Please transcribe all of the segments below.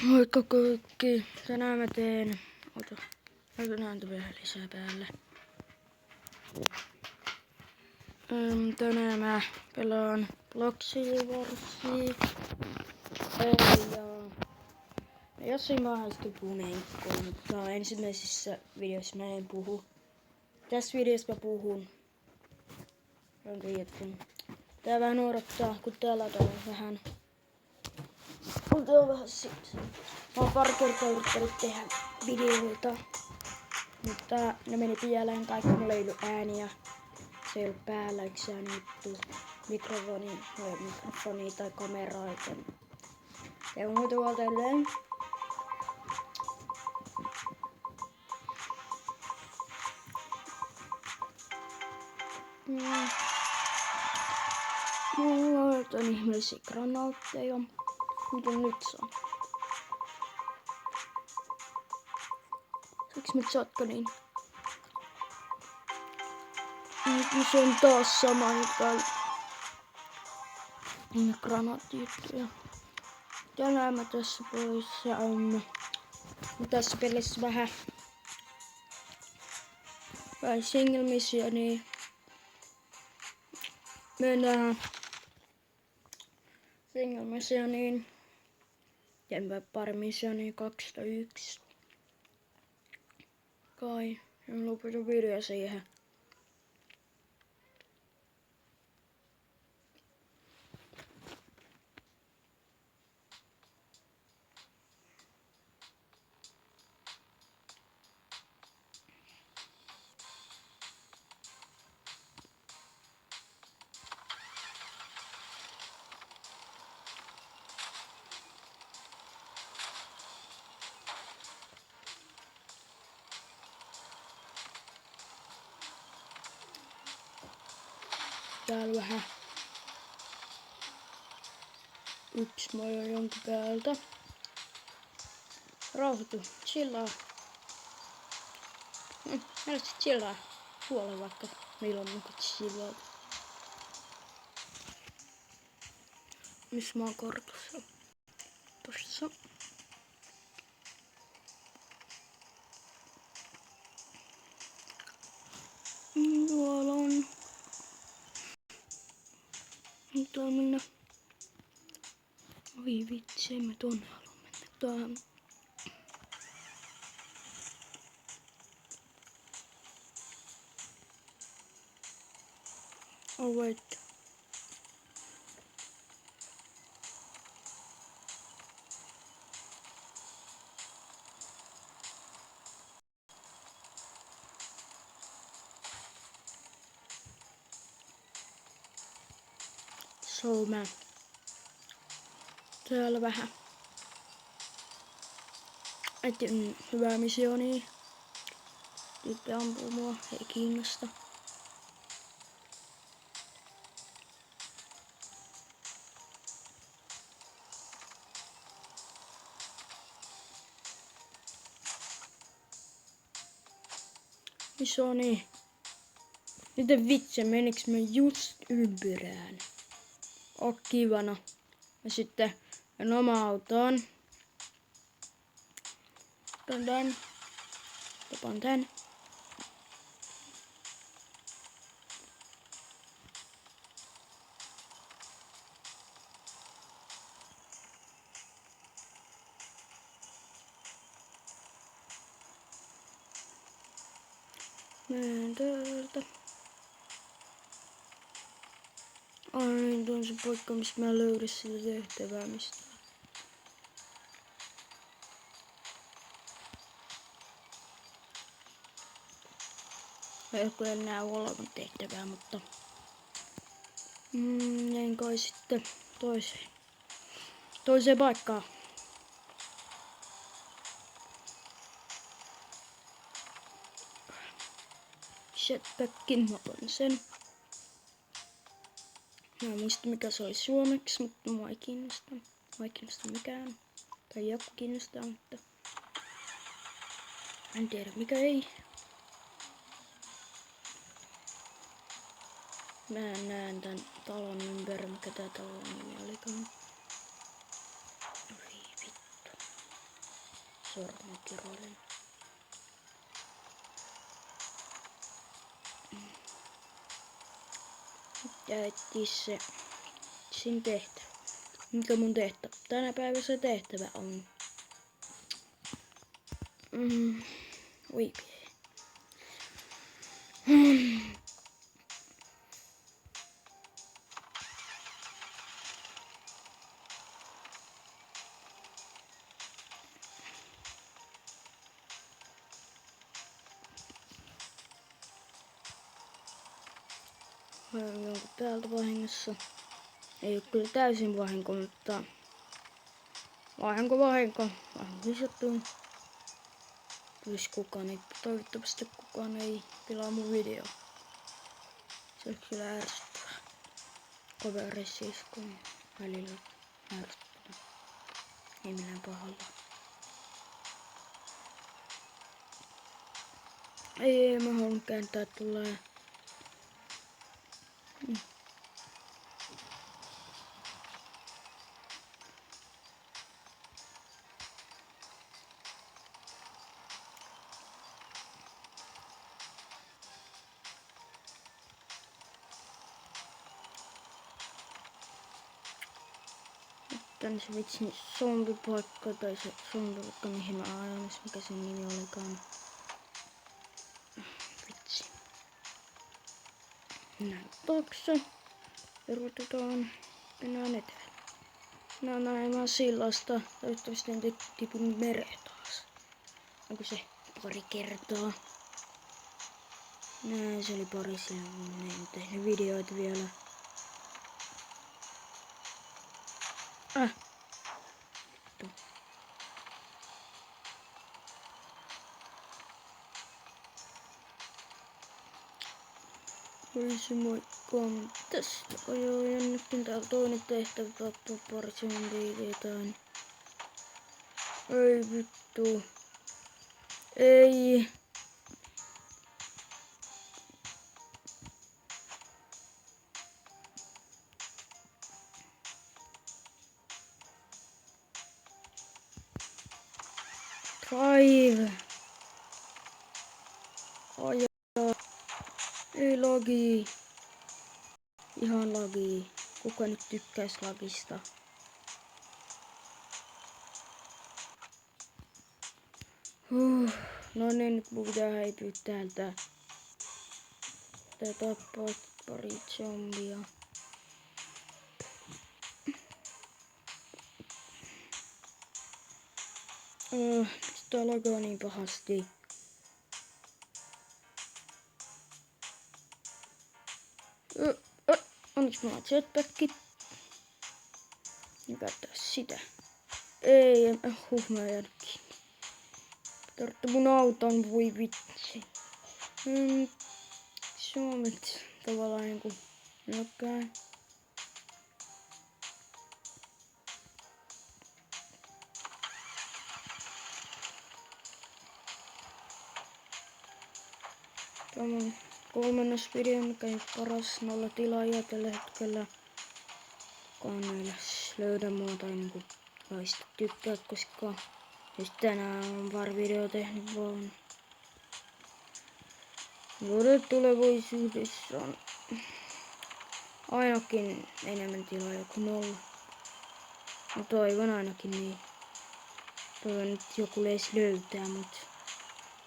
Moikka kaikki, tänään mä teen, tänään vielä lisää päälle. Tänään mä pelaan Bloxy Warsia. Ja jossain mahdollisesti puhun enkkoon, mutta ensimmäisissä videoissa mä en puhu. Tässä videossa mä puhun. Tää vähän odottaa, kun täällä on vähän. Mutta on vähän sit. Mä oon pari kertaa yrittänyt tehdä videoita, mutta ne meni pieleen kaikki, mulla ei ollut ääniä. Se ei ollut päällä yksi äänittu mikrofoni tai kameraa, joten tein muuta huolta edelleen. Mulla on jotain ihmeellisiä granaatteja. Mitä nyt saa? Saanko mä shotgunin? Nyt se on taas sama jotain granaattijuttuja. Tänään mä tässä pois ja tässä pelissä vähän single missionia. Mennään single missioniin. Teemme pari missionia, 2 tai 1. Kai. En lopeta video siihen. Täällä vähän yksi moja jonkun päältä. Rauhoitu, chillaa. Älä sit chillaa. Huole vaikka milloin niinku chillaa. Missä mä oon kortussa? Tossa. Tuolla on. Nyt on mennä. Oi vitsi, en mä tonne halua mennä. Tuohon. Oh wait. So mä täällä vähän etin hyvää missionia. Tyttö ampuu mua, ei kiinnosta. Missioni. Miten vitsi, meniks mä just ympyrään? Oh kivana. Ja sitten menen omaan autoon. Tän. Tapaan tän. Menen täältä. Ai niin, tuon se paikka, mistä mä löydän sitä tehtävää mistään. Ei kyllä enää olevan tehtävää, mutta jäin kai sitten toiseen paikkaan. Jetpackin, mä otan sen. Mä en muista mikä se oli suomeksi, mutta mua ei kiinnosta. Mua ei kiinnosta mikään. Tai joku kiinnostaa, mutta en tiedä mikä ei. Mä näen tän talon ympäri, mikä tää talon nimi olikaan. Oi vittu. sormen kiroilen. Ja etsiä se sin tehtävä. Mikä mun tehtävä? Tänä päivänä se tehtävä on. Oikein. Jonkun täältä vahingossa. Ei oo kyllä täysin vahinko, mutta vahinko. Vahinko sattuu. Tulis kukaan ei, toivottavasti kukaan ei pilaa mun video. Se on kyllä ärsyttävää. Koveri siis kun välillä ärsyttävää. Ei millään pahalla. Ei, mä haluan kääntää tulee. Tänne se vitsin zombipaikka tai se zombipaikka mihin mä ajan, mikä sen nimi olikaan. Vitsi. Näin taakse. Peruutetaan. Mennään eteen. Näin sillasta. Toivottavasti en tipun mereen taas. Onko se pari kertaa? Näin se oli pari siellä. En tehnyt videoita vielä. Olisi moikka. Tästä ajoin. Nytkin täällä toinen tehtävä. Tappaa pari zombia jotain. Ei vittu. Ei. Drive. Ajaa. Ei lagi. Ihan lagi. Kuka nyt tykkäis lagista? No niin, nyt mun pitää häipyä täältä. Tää tappaa pari zombia. Sitä lagaa niin pahasti. Onneksi mulla on jetpackit. Ja käyttää sitä. Ei, mä jäänyt kiinni. Tarvitse mun auton, voi vitsi. Suomet tavallaan niinku nökkää. Tämä on kolmannes video, mikä ei paras 0 tilaajaa tällä hetkellä. Kukaan ei löydä mua tai niinku laista tykkää, koska jos tänään on pari video tehnyt vaan. Vuoden tulevaisuudessa on ainakin enemmän tilaajia kuin 0. Mä toivon ainakin niin. Toivon nyt joku edes löytää mut.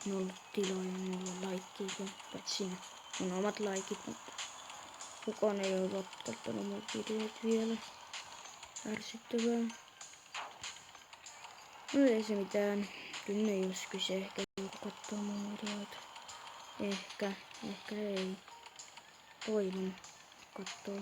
0 tilaajia, 0 laikkia, paitsi mun omat laikit, mutta kukaan ei ole kattonut mun videot vielä. Ärsyttävää. No ei se mitään. Kyllä ne joskus ehkä kattoo mun videoita. Ehkä ei. Toivon kattoo.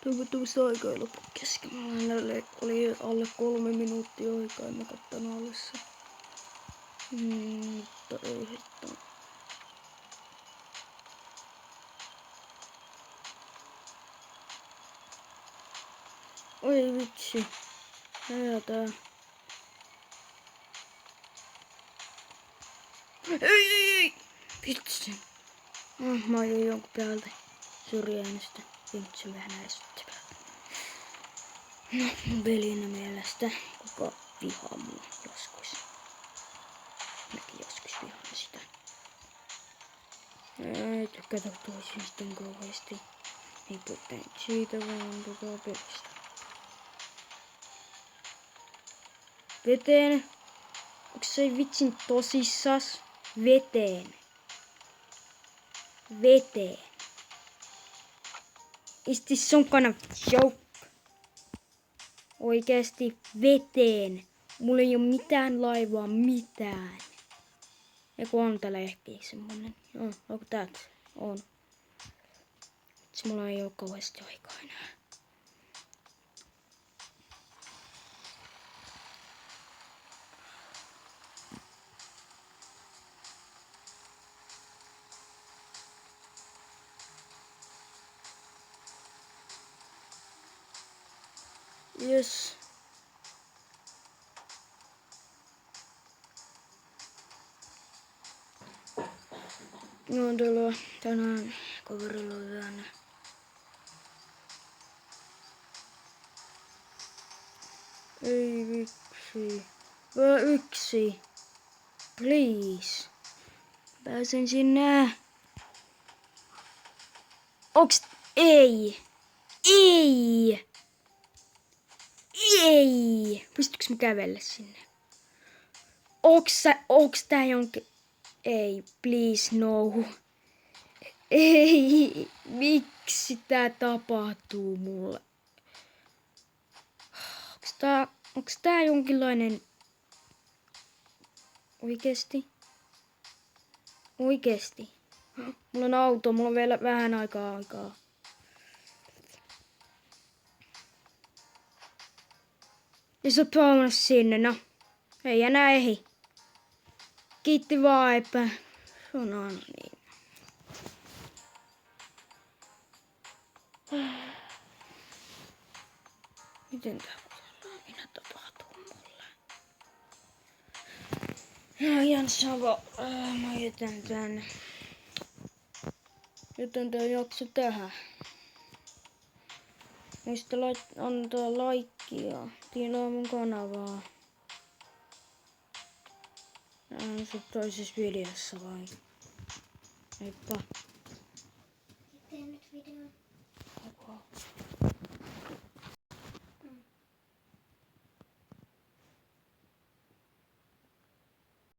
Toivottavasti aika ei lopu kesken. Mulla oli alle 3 minuuttia aikaa, en mä kattanut alussa. Mutta ei hittaa. Oi vitsi. Hätää. Ei! Vitsi. Mä ajoin jonkun päältä. syrjäänistä. Se on vähän ärsyttävää. No, mun velinä mielestä koko vihaa mua joskus. Mäkin joskus vihaan sitä. Ei tykätä toisista kauheasti. Ei puhuta siitä vaan pelistä. Veteen. Onks se vitsin tosissas? Veteen. Veteen. Is this some kind of joke? Oikeesti veteen. Mulla ei oo mitään laivaa, mitään. Eiku on täällä ehkä semmonen. Joo, onko täältä? On. Itse mulla ei oo kauheasti aikaa enää. Yes. Joo, tuolla tänään kaverilla on vähän. Ei vitsi. Vaan yksi. Please. Pääsen sinne. Onks... Ei. Ei. Ei. Pystytkö mä kävellä sinne? Onks tää jonkin... Ei, please no. Ei. Miksi tää tapahtuu mulle? Onks tää jonkinlainen... Oikeesti? Oikeesti? Mulla on auto, mulla on vielä vähän aikaa. Ja sä oot sinne, no. Ei enää ehdi. Kiitti vaan, eipä. Se on aina niin. Miten tää minä tapahtuu mulle? No ihan sama. Mä jätän tän. Jätän tän jakso tähän. Muista antaa laikkia. Tilaa mun kanavaa. Nähdään sut toisessa videossa vai? Heippa. Teen nyt videon.